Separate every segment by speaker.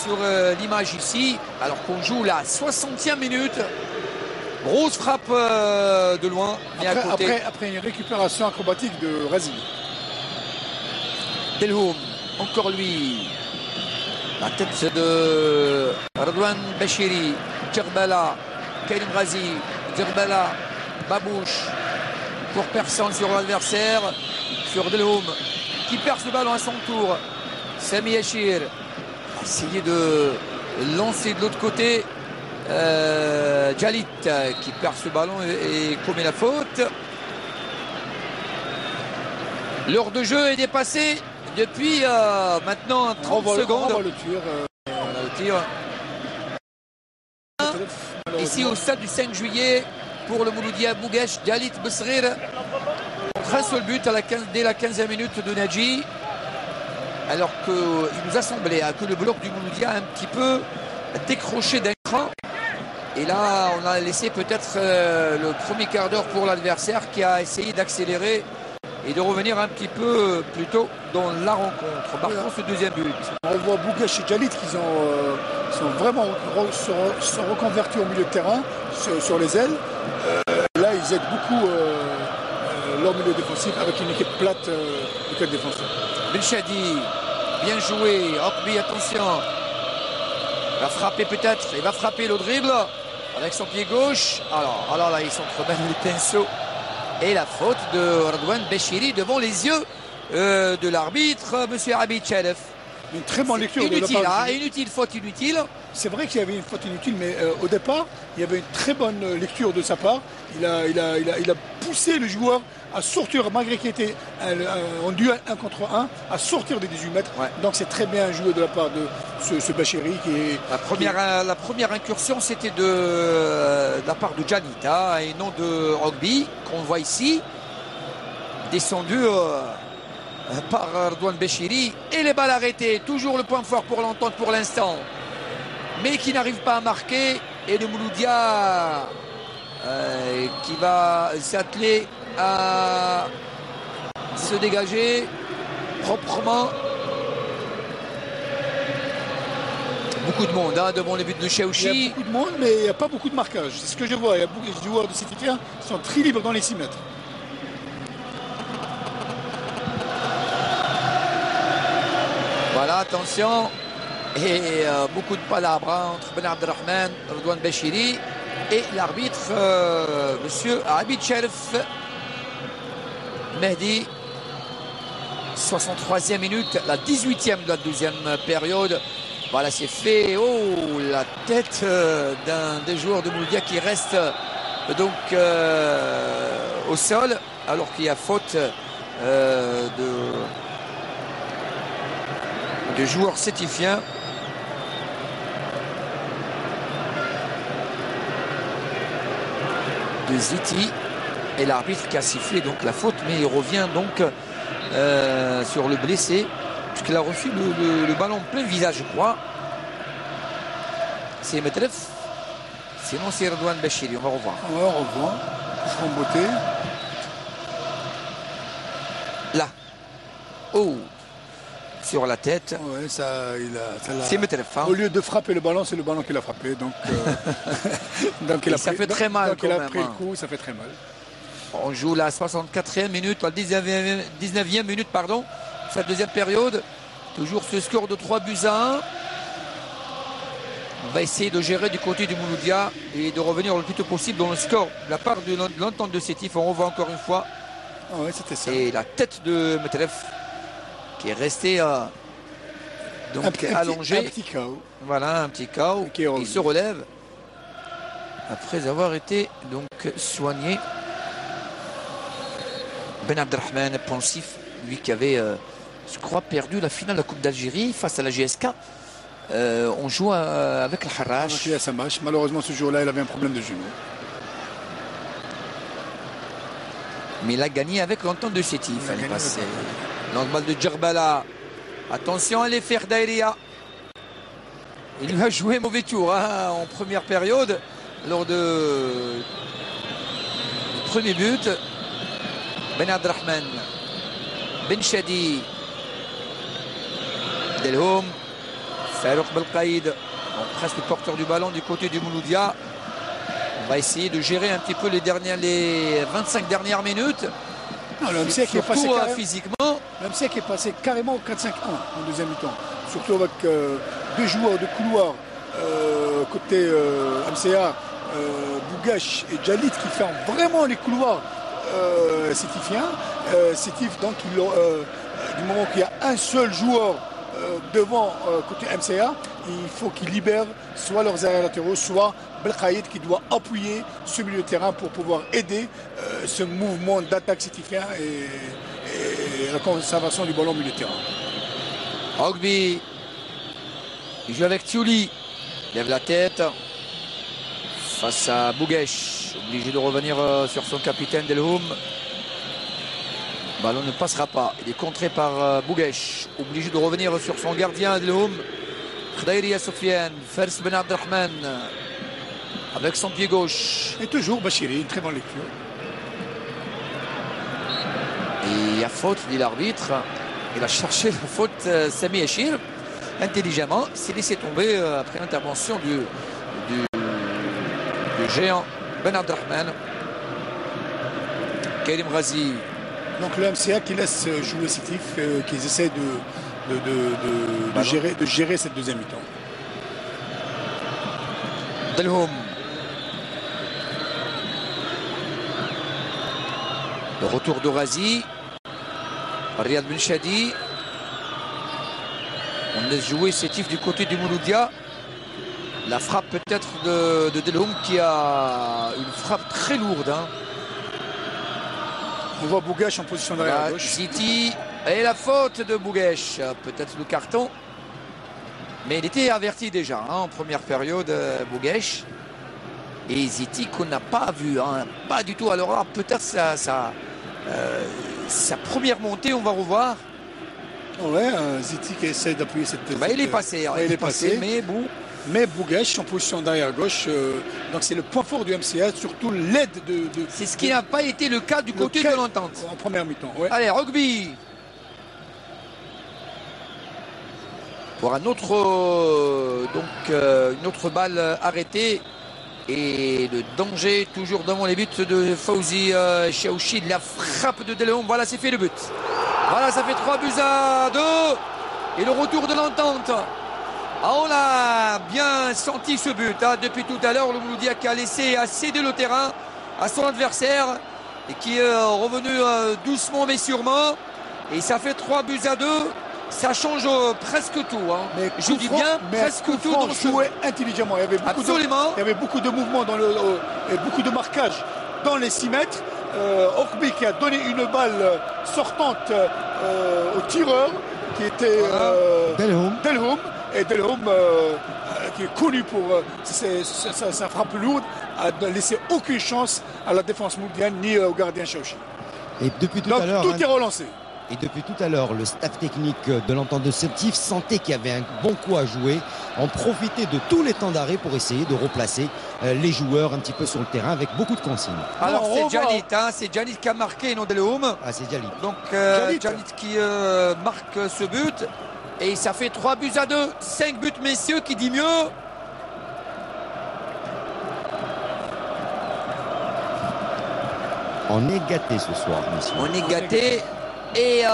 Speaker 1: sur l'image ici, alors qu'on joue la 60e minute. Grosse frappe de loin, mais à côté.
Speaker 2: Après une récupération acrobatique de Razi.
Speaker 1: Delhoum, encore lui. La tête de Redouane Bachiri, Djerbala, Karim Razi, Djerbala, Babouche. Pour personne sur l'adversaire, sur Delhoum, qui perce le ballon à son tour. Sami Achir a essayé de lancer de l'autre côté. Djalit qui perce le ballon et commet la faute. L'heure de jeu est dépassée depuis maintenant 30 secondes.
Speaker 2: On voit le tir.
Speaker 1: Le tir. Ici au stade du 5 juillet pour le Mouloudia Bougesh, Djalit Besrir. Un seul but dès la 15e minute de Nadji. Alors qu'il nous a semblé que le bloc du Mouloudia a un petit peu décroché d'un cran. Et là, on a laissé peut-être le premier quart d'heure pour l'adversaire qui a essayé d'accélérer et de revenir un petit peu plus tôt dans la rencontre. Par contre, ce deuxième but.
Speaker 2: On voit Bougesh et Djalit qui sont vraiment sont reconvertis au milieu de terrain, sur les ailes. Là, ils aident beaucoup leur milieu défensif avec une équipe plate du cadre défenseur.
Speaker 1: Belchadi, bien joué. Okbi, attention. Il va frapper peut-être. Il va frapper le dribble avec son pied gauche. Alors là, ils s'entremêlent les pinceaux. Et la faute de Redouane Bachiri devant les yeux de l'arbitre, M. Abid Chalef.
Speaker 2: Une très bonne lecture
Speaker 1: inutile,
Speaker 2: de la part
Speaker 1: inutile, faute inutile.
Speaker 2: C'est vrai qu'il y avait une faute inutile, mais au départ, il y avait une très bonne lecture de sa part. Il a poussé le joueur à sortir, malgré qu'il était en duel 1 contre 1, à sortir des 18 mètres. Ouais. Donc c'est très bien joué de la part de ce Bachiri qui est...
Speaker 1: La première incursion, c'était de la part de Janita et non de Rogby, qu'on voit ici, descendu par Redouane Bachiri. Et les balles arrêtées, toujours le point fort pour l'entente pour l'instant, mais qui n'arrive pas à marquer. Et le Mouloudia qui va s'atteler à se dégager proprement. Beaucoup de monde devant le but de Chaouchi.
Speaker 2: Il y a beaucoup de monde, mais il n'y a pas beaucoup de marquage. C'est ce que je vois. Il y a beaucoup de joueurs de cette équipe qui sont très libres dans les 6 mètres.
Speaker 1: Voilà, attention. Et beaucoup de palabres entre Ben Abdelrahman, Redouane Bachiri et l'arbitre, monsieur Abid Chalef. Mehdi, 63e minute, la 18e de la deuxième période. Voilà, c'est fait. Oh, la tête d'un des joueurs de Mouloudia qui reste donc au sol, alors qu'il y a faute de joueurs sétifiens. De Ziti. Et l'arbitre qui a sifflé donc la faute, mais il revient donc sur le blessé, puisqu'il a reçu le ballon plein visage, je crois. C'est Metref. Sinon, c'est Redouane Bachiri. On va revoir.
Speaker 2: On va revoir. En beauté.
Speaker 1: Là. Oh. Sur la tête.
Speaker 2: Ouais,
Speaker 1: c'est Metref. Hein.
Speaker 2: Au lieu de frapper le ballon, c'est le ballon qui l'a frappé. Donc,
Speaker 1: ça fait très mal.
Speaker 2: Donc il a pris le coup, ça fait très mal.
Speaker 1: On joue la 64e minute, la 19e minute, pardon, cette deuxième période. Toujours ce score de 3-1. On va essayer de gérer du côté du Mouloudia et de revenir le plus tôt possible dans le score. De la part de l'entente de Sétif, on revoit encore une fois.
Speaker 2: Ah ouais, c'était ça.
Speaker 1: Et la tête de Metref qui est restée donc allongée.
Speaker 2: Un petit KO.
Speaker 1: Voilà, un petit KO. Il se relève après avoir été donc soigné. Ben Abdelrahman, pensif, lui qui avait, je crois, perdu la finale de la Coupe d'Algérie face à la GSK. On joue avec le Harrach.
Speaker 2: Malheureusement, ce jour-là, il avait un problème de genou.
Speaker 1: Mais il a gagné avec l'entente de Sétif l'année passée. Longue balle de Djerbala. Attention à l'effet d'Aïria. Il lui a joué mauvais tour en première période lors du premier but. Ben Abdelrahman, Ben Chadi, Delhoum, Farouk Belkaïd, presque porteur du ballon du côté du Mouloudia. On va essayer de gérer un petit peu les 25 dernières minutes.
Speaker 2: Le MCA qui est passé
Speaker 1: physiquement.
Speaker 2: Le MCA qui est passé carrément au 4-5-1 en deuxième mi-temps. Surtout avec deux joueurs de couloir côté MCA, Bougache et Djalit qui ferment vraiment les couloirs sétifiens. Sétif, donc du moment qu'il y a un seul joueur devant côté MCA, il faut qu'ils libèrent soit leurs arrières latéraux, soit Belkaïd qui doit appuyer ce milieu de terrain pour pouvoir aider ce mouvement d'attaque sétifien et la conservation du ballon au milieu de terrain.
Speaker 1: Rugby, il joue avec Thiouli, lève la tête face à Bouguesh, obligé de revenir sur son capitaine Delhoum. Le ballon ne passera pas, il est contré par Bouguesh, obligé de revenir sur son gardien Delhoum. Khdairi Soufiane, Fers Ben Abdelrahman avec son pied gauche.
Speaker 2: Et toujours Bachiri, une très bonne lecture.
Speaker 1: Et il y a faute, dit l'arbitre. Il a cherché la faute, Sami Achir. Intelligemment, s'est laissé tomber après l'intervention du géant Ben Abdelrahman. Karim Razi.
Speaker 2: Donc le MCA qui laisse jouer Sétif, qui essaie de gérer cette deuxième mi-temps.
Speaker 1: Delhoum. Le retour de Razi. Riyad Ben Shadi. On laisse jouer Sétif du côté du Mouloudia. La frappe peut-être de Delhoum qui a une frappe très lourde. Hein.
Speaker 2: On voit Bougache en position derrière à gauche.
Speaker 1: Ziti et la faute de Bougache. Peut-être le carton. Mais il était averti déjà en première période, Bougache. Et Ziti qu'on n'a pas vu. Hein, pas du tout. Alors peut-être sa première montée, on va revoir.
Speaker 2: Ouais, Ziti qui essaie d'appuyer cette...
Speaker 1: il est passé. Il est passé, mais bon.
Speaker 2: Mais Bougache en position derrière gauche, donc c'est le point fort du MCA, surtout l'aide de...
Speaker 1: C'est ce qui n'a pas été le cas du côté de l'entente.
Speaker 2: En première mi-temps, ouais.
Speaker 1: Allez, rugby. Pour un autre, une autre balle arrêtée. Et le danger toujours devant les buts de Fawzi Chaouchi, la frappe de Delhoum. Voilà, c'est fait le but. Voilà, ça fait 3-2. Et le retour de l'entente. Ah, on a bien senti ce but hein. Depuis tout à l'heure, le Mouloudia qui a laissé céder le terrain à son adversaire et qui est revenu doucement mais sûrement. Et ça fait 3-2. Ça change presque tout. Hein.
Speaker 2: Mais
Speaker 1: je dis bien presque tout.
Speaker 2: On jouait intelligemment. Il y avait beaucoup de mouvements et beaucoup de marquage dans les 6 mètres. Orbi qui a donné une balle sortante au tireur qui était Delhoum. Et Delhoum, qui est connu pour sa frappe lourde, a laissé aucune chance à la défense mouloudienne ni au gardien Chaouchi.
Speaker 3: Et depuis tout à l'heure,
Speaker 2: tout est relancé.
Speaker 3: Et depuis tout à l'heure, le staff technique de l'entente de Sétif sentait qu'il y avait un bon coup à jouer, en profiter de tous les temps d'arrêt pour essayer de replacer les joueurs un petit peu sur le terrain avec beaucoup de consignes.
Speaker 1: Alors c'est Djalit, hein, c'est Djalit qui a marqué, non Delhoum.
Speaker 3: Ah, c'est Djalit.
Speaker 1: Donc Djalit qui marque ce but. Et ça fait 3-2. 5 buts, messieurs, qui dit mieux.
Speaker 3: On est gâtés ce soir, messieurs.
Speaker 1: On est gâtés. Et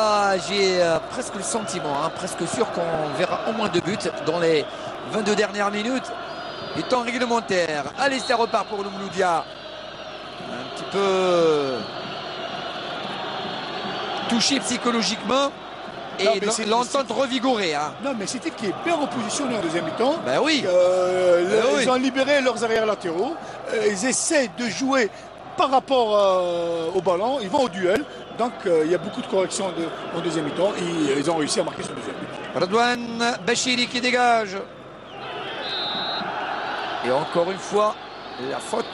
Speaker 1: j'ai presque le sentiment, hein, presque sûr qu'on verra au moins 2 buts dans les 22 dernières minutes du temps réglementaire. Allez, ça repart pour le Mouloudia. Un petit peu touché psychologiquement. Et l'entente revigorée. Hein.
Speaker 2: Non, mais c'était qui est bien repositionné en deuxième mi-temps.
Speaker 1: Ben oui.
Speaker 2: Ils ont libéré leurs arrières latéraux. Ils essaient de jouer par rapport au ballon. Ils vont au duel. Donc il y a beaucoup de corrections en deuxième mi-temps. Et ils ont réussi à marquer ce deuxième but.
Speaker 1: Redouane Bachiri qui dégage. Et encore une fois, la faute.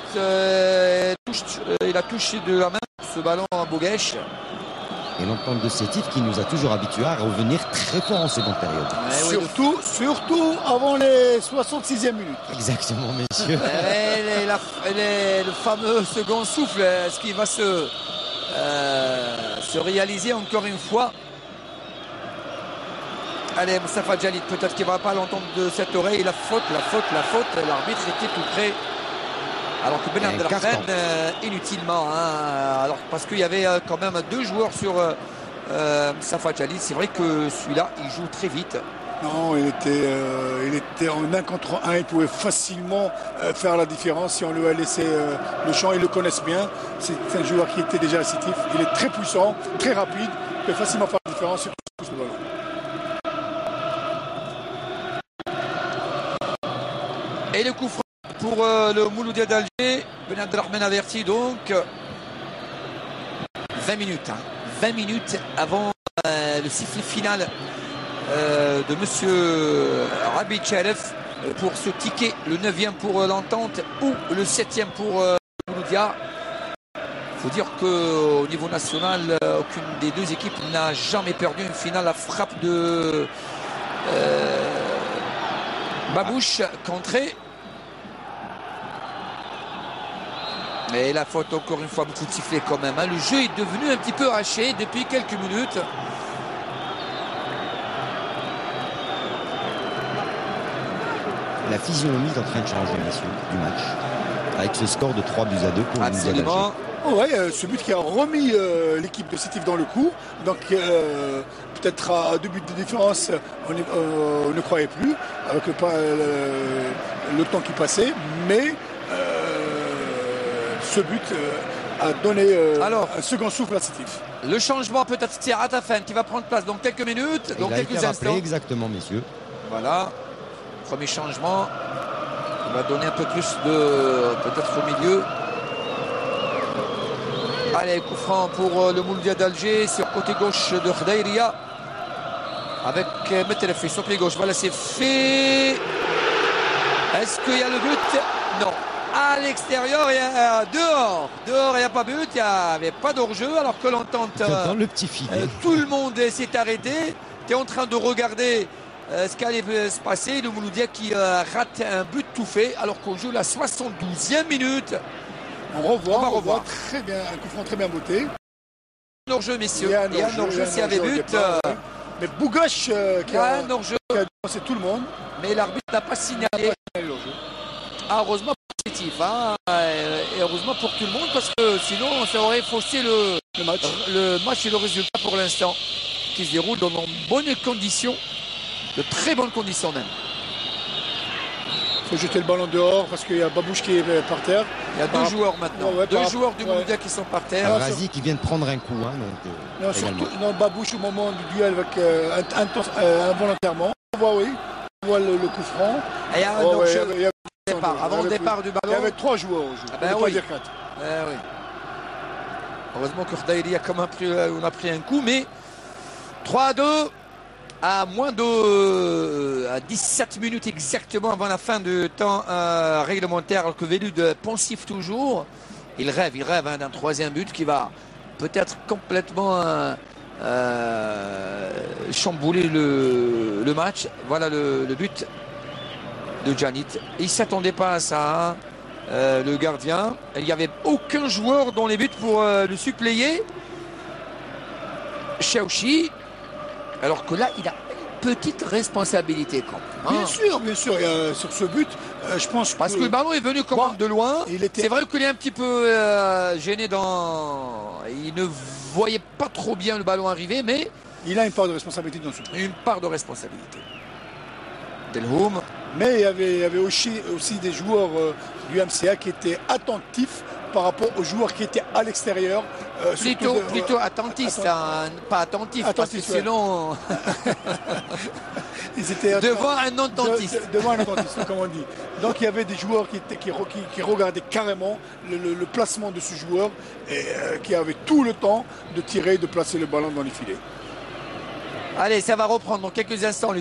Speaker 1: Il a touché de la main ce ballon à Bouguesh.
Speaker 3: Et l'entente de Sétif qui nous a toujours habitués à revenir très fort en seconde période.
Speaker 2: Surtout avant les 66e minutes.
Speaker 3: Exactement, messieurs.
Speaker 1: Le fameux second souffle, est-ce qu'il va se réaliser encore une fois? Allez, Moustapha Djallit, peut-être qu'il ne va pas l'entendre de cette oreille. La faute. L'arbitre était tout près. Alors que Ben Abdelrahman, inutilement, hein, alors, parce qu'il y avait quand même 2 joueurs sur Moustapha Djallit. C'est vrai que celui-là, il joue très vite.
Speaker 2: Non, il était en 1 contre 1. Il pouvait facilement faire la différence si on lui a laissé le champ. Ils le connaissent bien. C'est un joueur qui était déjà assertif. Il est très puissant, très rapide. Il peut facilement faire la différence sur tout le ballon.
Speaker 1: Et le coup franc pour le Mouloudia d'Alger. Ben Abdelrahman averti donc. 20 minutes. Hein. 20 minutes avant le sifflet final de monsieur Rabi Tchalef pour ce ticket. Le 9e pour l'Entente ou le 7e pour Mouloudia. Il faut dire qu'au niveau national, aucune des 2 équipes n'a jamais perdu une finale à frappe de Babouche contrée. Mais la faute, encore une fois, beaucoup de sifflets quand même. Hein. Le jeu est devenu un petit peu haché depuis quelques minutes.
Speaker 3: La physionomie est en train de changer, messieurs, du match. Avec ce score de 3-2 pour le
Speaker 1: Absolument.
Speaker 2: Oh ouais, ce but qui a remis l'équipe de Sétif dans le coup. Donc peut-être à 2 buts de différence, on ne croyait plus avec le temps qui passait. Mais ce but a donné un second souffle à Sétif.
Speaker 1: Le changement peut-être c'est Atafen qui va prendre place dans quelques minutes, dans quelques instants.
Speaker 3: Exactement, messieurs.
Speaker 1: Voilà. Premier changement. Il va donner un peu plus de peut-être au milieu. Allez, coup franc pour le Mouloudia d'Alger sur côté gauche de Khdaïria. Avec Metelefi sur pied gauche. Voilà, c'est fait. Est-ce qu'il y a le but? Non. À l'extérieur, il y a dehors. Dehors, il n'y a pas but. Il n'y avait pas d'hors-jeu. Alors que l'Entente.
Speaker 3: Dans le petit filet.
Speaker 1: Tout le monde s'est arrêté. Tu es en train de regarder ce qui allait se passer. Le Mouloudia qui rate un but tout fait. Alors qu'on joue la 72e minute.
Speaker 2: On va revoir très bien, un coup franc très bien botté.
Speaker 1: Hors-jeu, messieurs. Il y a un hors-jeu s'il y avait but.
Speaker 2: Mais Bougache qui a dénoncé tout le monde.
Speaker 1: Mais l'arbitre n'a pas signalé. Ah, heureusement positif, hein, et heureusement pour tout le monde parce que sinon ça aurait faussé le match et le résultat pour l'instant qui se déroule dans de bonnes conditions, de très bonnes conditions même.
Speaker 2: Il faut jeter le ballon dehors parce qu'il y a Babouche qui est par terre.
Speaker 1: Il y a 2 joueurs maintenant, 2 joueurs du Mouloudia qui sont par terre.
Speaker 3: Razi qui vient de prendre un coup. Hein, donc,
Speaker 2: surtout Babouche au moment du duel avec involontairement. On voit le coup franc.
Speaker 1: Et il y a un avant le départ du ballon.
Speaker 2: Il y avait 3 joueurs au jeu.
Speaker 1: Ben oui. 4. Oui. Heureusement que Khdaïria on a pris un coup, mais 3-2 à moins de 17 minutes exactement avant la fin du temps réglementaire, alors que Velud pensif toujours. Il rêve d'un 3e but qui va peut-être complètement chambouler le match. Voilà le but de Djanit. Il ne s'attendait pas à ça, le gardien. Il n'y avait aucun joueur dans les buts pour le suppléer. Chaouchi. Alors que là, il a une petite responsabilité quand même.
Speaker 2: Hein. Bien sûr. Sur ce but, je pense que...
Speaker 1: Parce que le ballon est venu quand même de loin. C'est vrai qu'il est un petit peu gêné dans... Il ne voyait pas trop bien le ballon arriver, mais...
Speaker 2: Il a une part de responsabilité dans ce but.
Speaker 1: Une part de responsabilité. Delhoum.
Speaker 2: Mais il y avait aussi des joueurs du MCA qui étaient attentifs par rapport aux joueurs qui étaient à l'extérieur.
Speaker 1: Plutôt attentifs, pas attentifs, parce que sinon...
Speaker 2: Ils étaient
Speaker 1: devant un non-tentiste.
Speaker 2: Devant un non-tentiste, comme on dit. Donc il y avait des joueurs qui regardaient carrément le placement de ce joueur et qui avaient tout le temps de tirer, de placer le ballon dans les filets.
Speaker 1: Allez, ça va reprendre dans quelques instants.